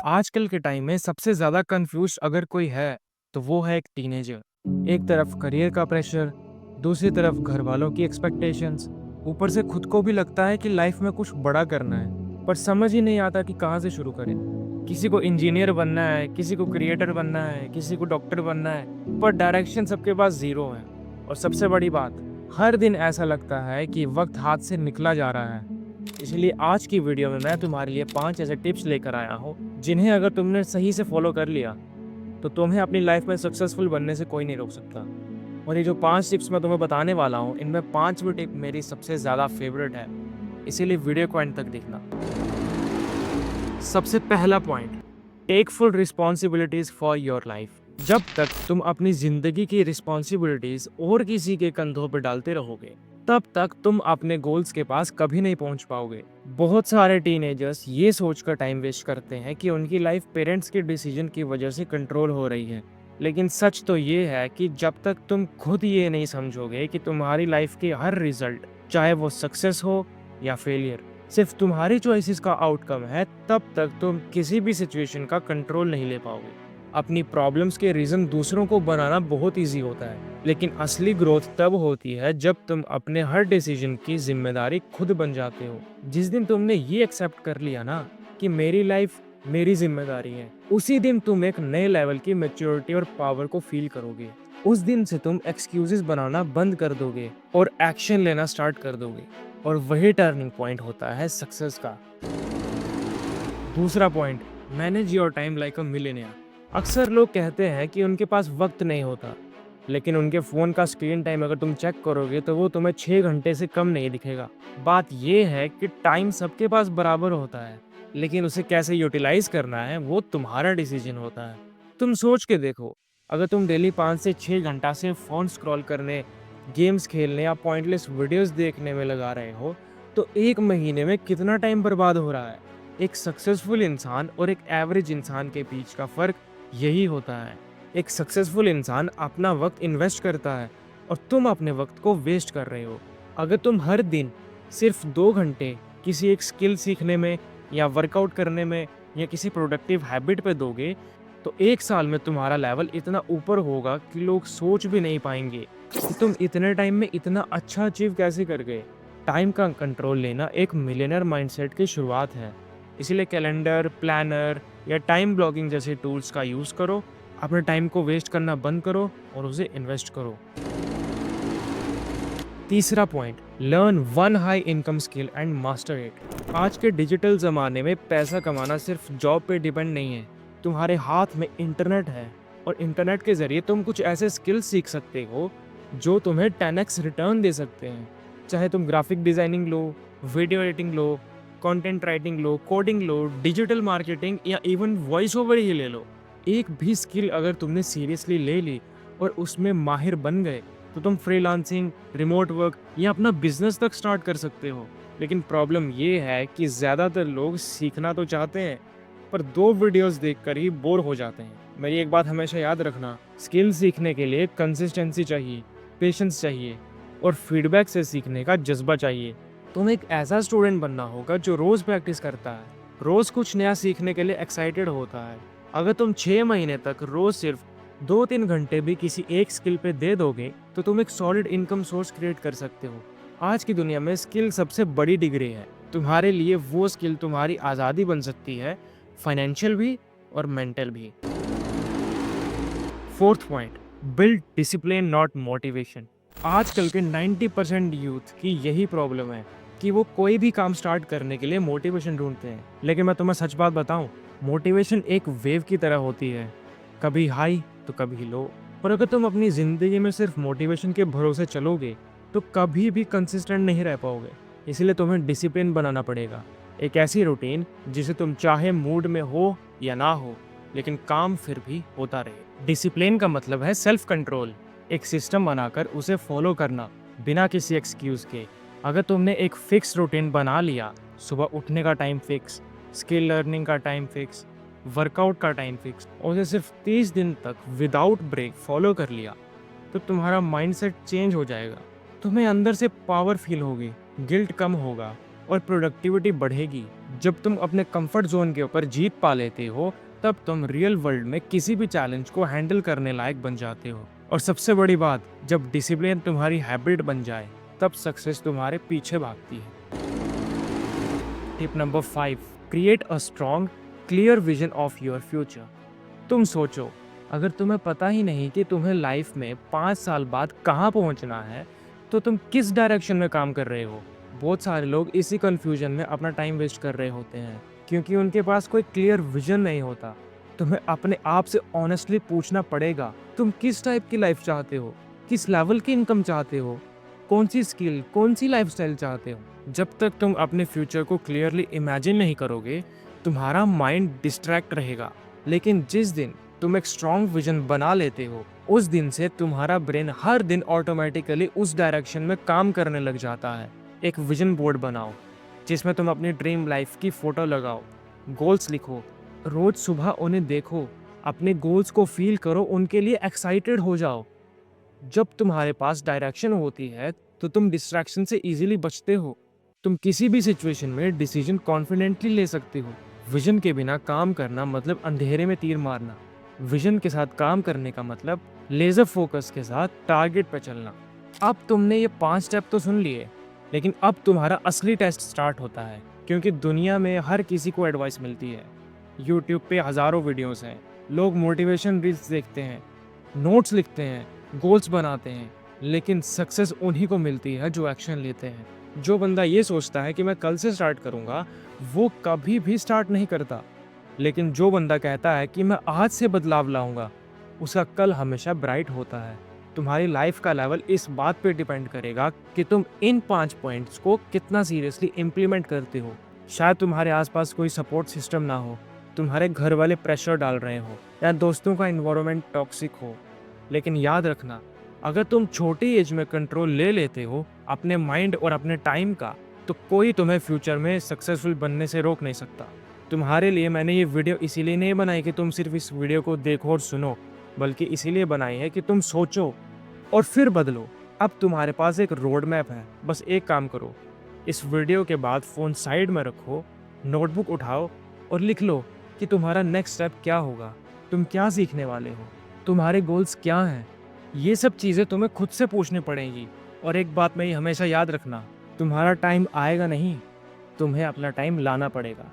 आजकल के टाइम में सबसे ज़्यादा कन्फ्यूज़्ड अगर कोई है, तो वो है एक टीनेजर। एक तरफ करियर का प्रेशर, दूसरी तरफ घरवालों की एक्सपेक्टेशंस, ऊपर से खुद को भी लगता है कि लाइफ में कुछ बड़ा करना है, पर समझ ही नहीं आता कि कहाँ से शुरू करें। किसी को इंजीनियर बनना है, किसी को क्रिएटर बनना है, किसी को डॉक्टर बनना है, पर डायरेक्शन सबके पास ज़ीरो है। और सबसे बड़ी बात, हर दिन ऐसा लगता है कि वक्त हाथ से निकला जा रहा है। इसलिए आज की वीडियो में मैं तुम्हारे लिए 5 ऐसे टिप्स लेकर आया हूँ, जिन्हें अगर तुमने सही से फॉलो कर लिया, तो तुम्हें अपनी लाइफ में सक्सेसफुल बनने से कोई नहीं रोक सकता। और ये जो 5 टिप्स मैं तुम्हें बताने वाला हूँ, इनमें 5वीं टिप मेरी सबसे ज़्यादा फेवरेट है, इसीलिए वीडियो को एंड तक देखना। सबसे पहला point, take full responsibilities for your life. जब तक तुम अपनी जिंदगी की रिस्पॉन्सिबिलिटीज और किसी के कंधों पर डालते रहोगे, तब तक तुम अपने गोल्स के पास कभी नहीं पहुंच पाओगे। बहुत सारे टीनेजर्स ये सोचकर टाइम वेस्ट करते हैं कि उनकी लाइफ पेरेंट्स के डिसीजन की वजह से कंट्रोल हो रही है, लेकिन सच तो ये है कि जब तक तुम खुद ये नहीं समझोगे कि तुम्हारी लाइफ के हर रिजल्ट, चाहे वो सक्सेस हो या फेलियर, सिर्फ तुम्हारी चॉइसेस का आउटकम है, तब तक तुम किसी भी सिचुएशन का कंट्रोल नहीं ले पाओगे। अपनी प्रॉब्लम्स के रीज़न दूसरों को बनाना बहुत इजी होता है, लेकिन असली ग्रोथ तब होती है जब तुम अपने हर डिसीजन की जिम्मेदारी खुद बन जाते हो। जिस दिन तुमने ये एक्सेप्ट कर लिया ना कि मेरी लाइफ मेरी जिम्मेदारी है, उसी दिन तुम एक नए लेवल की मैच्योरिटी और पावर को फील करोगे। उस दिन से तुम एक्सक्यूजेस बनाना बंद कर दोगे और एक्शन लेना स्टार्ट कर दोगे, और वही टर्निंग पॉइंट होता है सक्सेस का। दूसरा point, manage your time like a millionaire. अक्सर लोग कहते हैं कि उनके पास वक्त नहीं होता, लेकिन उनके फ़ोन का स्क्रीन टाइम अगर तुम चेक करोगे तो वो तुम्हें 6 घंटे से कम नहीं दिखेगा। बात ये है कि टाइम सबके पास बराबर होता है, लेकिन उसे कैसे यूटिलाइज करना है वो तुम्हारा डिसीजन होता है। तुम सोच के देखो, अगर तुम डेली 5 से 6 घंटा से फ़ोन स्क्रॉल करने, गेम्स खेलने या पॉइंटलेस वीडियोस देखने में लगा रहे हो, तो एक महीने में कितना टाइम बर्बाद हो रहा है। एक सक्सेसफुल इंसान और एक एवरेज इंसान के बीच का फ़र्क यही होता है। एक सक्सेसफुल इंसान अपना वक्त इन्वेस्ट करता है, और तुम अपने वक्त को वेस्ट कर रहे हो। अगर तुम हर दिन सिर्फ 2 घंटे किसी एक स्किल सीखने में या वर्कआउट करने में या किसी प्रोडक्टिव हैबिट पे दोगे, तो 1 साल में तुम्हारा लेवल इतना ऊपर होगा कि लोग सोच भी नहीं पाएंगे कि तुम इतने टाइम में इतना अच्छा अचीव कैसे कर गए। टाइम का कंट्रोल लेना एक मिलियनर माइंडसेट की शुरुआत है। इसीलिए कैलेंडर, प्लानर या टाइम ब्लॉगिंग जैसे टूल्स का यूज़ करो। अपने टाइम को वेस्ट करना बंद करो और उसे इन्वेस्ट करो। तीसरा point, learn one high income skill and master it. आज के डिजिटल ज़माने में पैसा कमाना सिर्फ जॉब पे डिपेंड नहीं है। तुम्हारे हाथ में इंटरनेट है, और इंटरनेट के ज़रिए तुम कुछ ऐसे स्किल सीख सकते हो जो तुम्हें 10x रिटर्न दे सकते हैं। चाहे तुम ग्राफिक डिज़ाइनिंग लो, वीडियो एडिटिंग लो, कंटेंट राइटिंग लो, कोडिंग लो, डिजिटल मार्केटिंग या इवन वॉइस ओवर ही ले लो। एक भी स्किल अगर तुमने सीरियसली ले ली और उसमें माहिर बन गए, तो तुम फ्रीलांसिंग, रिमोट वर्क या अपना बिजनेस तक स्टार्ट कर सकते हो। लेकिन प्रॉब्लम ये है कि ज़्यादातर लोग सीखना तो चाहते हैं, पर 2 वीडियोस देखकर ही बोर हो जाते हैं। मेरी एक बात हमेशा याद रखना, स्किल सीखने के लिए कंसिस्टेंसी चाहिए, पेशेंस चाहिए और फीडबैक से सीखने का जज्बा चाहिए। तुम्हें एक ऐसा स्टूडेंट बनना होगा जो रोज़ प्रैक्टिस करता है, रोज़ कुछ नया सीखने के लिए एक्साइटेड होता है। अगर तुम 6 महीने तक रोज़ सिर्फ 2-3 घंटे भी किसी एक स्किल पे दे दोगे, तो तुम एक सॉलिड इनकम सोर्स क्रिएट कर सकते हो। आज की दुनिया में स्किल सबसे बड़ी डिग्री है। तुम्हारे लिए वो स्किल तुम्हारी आज़ादी बन सकती है, फाइनेंशियल भी और मेंटल भी। Fourth point, build discipline not motivation. आजकल के 90% यूथ की यही प्रॉब्लम है कि वो कोई भी काम स्टार्ट करने के लिए मोटिवेशन ढूंढते हैं। लेकिन मैं तुम्हें सच बात बताऊं, मोटिवेशन एक वेव की तरह होती है, कभी हाई तो कभी लो। और अगर तुम अपनी ज़िंदगी में सिर्फ मोटिवेशन के भरोसे चलोगे, तो कभी भी कंसिस्टेंट नहीं रह पाओगे। इसलिए तुम्हें डिसिप्लिन बनाना पड़ेगा, एक ऐसी रूटीन जिसे तुम चाहे मूड में हो या ना हो, लेकिन काम फिर भी होता रहे। डिसिप्लिन का मतलब है सेल्फ कंट्रोल, एक सिस्टम बनाकर उसे फॉलो करना बिना किसी एक्सक्यूज़ के। अगर तुमने एक फिक्स रूटीन बना लिया, सुबह उठने का टाइम फिक्स, स्किल लर्निंग का टाइम फिक्स, वर्कआउट का टाइम फिक्स, और उसे सिर्फ 30 दिन तक विदाउट ब्रेक फॉलो कर लिया, तो तुम्हारा माइंडसेट चेंज हो जाएगा। तुम्हें अंदर से पावर फील होगी, गिल्ट कम होगा और प्रोडक्टिविटी बढ़ेगी। जब तुम अपने कंफर्ट जोन के ऊपर जीत पा लेते हो, तब तुम रियल वर्ल्ड में किसी भी चैलेंज को हैंडल करने लायक बन जाते हो। और सबसे बड़ी बात, जब डिसिप्लिन तुम्हारी हैबिट बन जाए, तब सक्सेस तुम्हारे पीछे भागती है। Tip number 5, create a strong clear vision of your future. तुम सोचो, अगर तुम्हें पता ही नहीं कि तुम्हें लाइफ में 5 साल बाद कहाँ पहुँचना है, तो तुम किस डायरेक्शन में काम कर रहे हो। बहुत सारे लोग इसी कंफ्यूजन में अपना टाइम वेस्ट कर रहे होते हैं, क्योंकि उनके पास कोई क्लियर विजन नहीं होता। तुम्हें अपने आप से ऑनेस्टली पूछना पड़ेगा, तुम किस टाइप की लाइफ चाहते हो, किस लेवल की इनकम चाहते हो, कौन सी स्किल, कौन सी लाइफस्टाइल चाहते हो। जब तक तुम अपने फ्यूचर को क्लियरली इमेजिन नहीं करोगे, तुम्हारा माइंड डिस्ट्रैक्ट रहेगा। लेकिन जिस दिन तुम एक स्ट्रॉन्ग विजन बना लेते हो, उस दिन से तुम्हारा ब्रेन हर दिन ऑटोमेटिकली उस डायरेक्शन में काम करने लग जाता है। एक विजन बोर्ड बनाओ, जिसमें तुम अपनी ड्रीम लाइफ की फोटो लगाओ, गोल्स लिखो, रोज सुबह उन्हें देखो, अपने गोल्स को फील करो, उनके लिए एक्साइटेड हो जाओ। जब तुम्हारे पास डायरेक्शन होती है, तो तुम डिस्ट्रैक्शन से इजीली बचते हो। तुम किसी भी सिचुएशन में डिसीजन कॉन्फिडेंटली ले सकते हो। विजन के बिना काम करना मतलब अंधेरे में तीर मारना। विजन के साथ काम करने का मतलब लेजर फोकस के साथ टारगेट पर चलना। अब तुमने ये 5 स्टेप तो सुन लिए, लेकिन अब तुम्हारा असली टेस्ट स्टार्ट होता है, क्योंकि दुनिया में हर किसी को एडवाइस मिलती है। यूट्यूब पे हज़ारों वीडियोस हैं, लोग मोटिवेशन रील्स देखते हैं, नोट्स लिखते हैं, गोल्स बनाते हैं, लेकिन सक्सेस उन्हीं को मिलती है जो एक्शन लेते हैं। जो बंदा ये सोचता है कि मैं कल से स्टार्ट करूँगा, वो कभी भी स्टार्ट नहीं करता। लेकिन जो बंदा कहता है कि मैं आज से बदलाव लाऊंगा, उसका कल हमेशा ब्राइट होता है। तुम्हारी लाइफ का लेवल इस बात पे डिपेंड करेगा कि तुम इन 5 पॉइंट्स को कितना सीरियसली इम्प्लीमेंट करते हो। शायद तुम्हारे आसपास कोई सपोर्ट सिस्टम ना हो, तुम्हारे घर वाले प्रेशर डाल रहे हो, या दोस्तों का इन्वायरमेंट टॉक्सिक हो, लेकिन याद रखना, अगर तुम छोटी एज में कंट्रोल ले लेते हो अपने माइंड और अपने टाइम का, तो कोई तुम्हें फ्यूचर में सक्सेसफुल बनने से रोक नहीं सकता। तुम्हारे लिए मैंने ये वीडियो इसीलिए नहीं बनाई कि तुम सिर्फ इस वीडियो को देखो और सुनो, बल्कि इसीलिए बनाई है कि तुम सोचो और फिर बदलो। अब तुम्हारे पास एक रोड मैप है, बस एक काम करो, इस वीडियो के बाद फ़ोन साइड में रखो, नोटबुक उठाओ और लिख लो कि तुम्हारा नेक्स्ट स्टेप क्या होगा, तुम क्या सीखने वाले हो, तुम्हारे गोल्स क्या हैं। ये सब चीज़ें तुम्हें खुद से पूछनी पड़ेंगी। और एक बात में ये हमेशा याद रखना, तुम्हारा टाइम आएगा नहीं, तुम्हें अपना टाइम लाना पड़ेगा।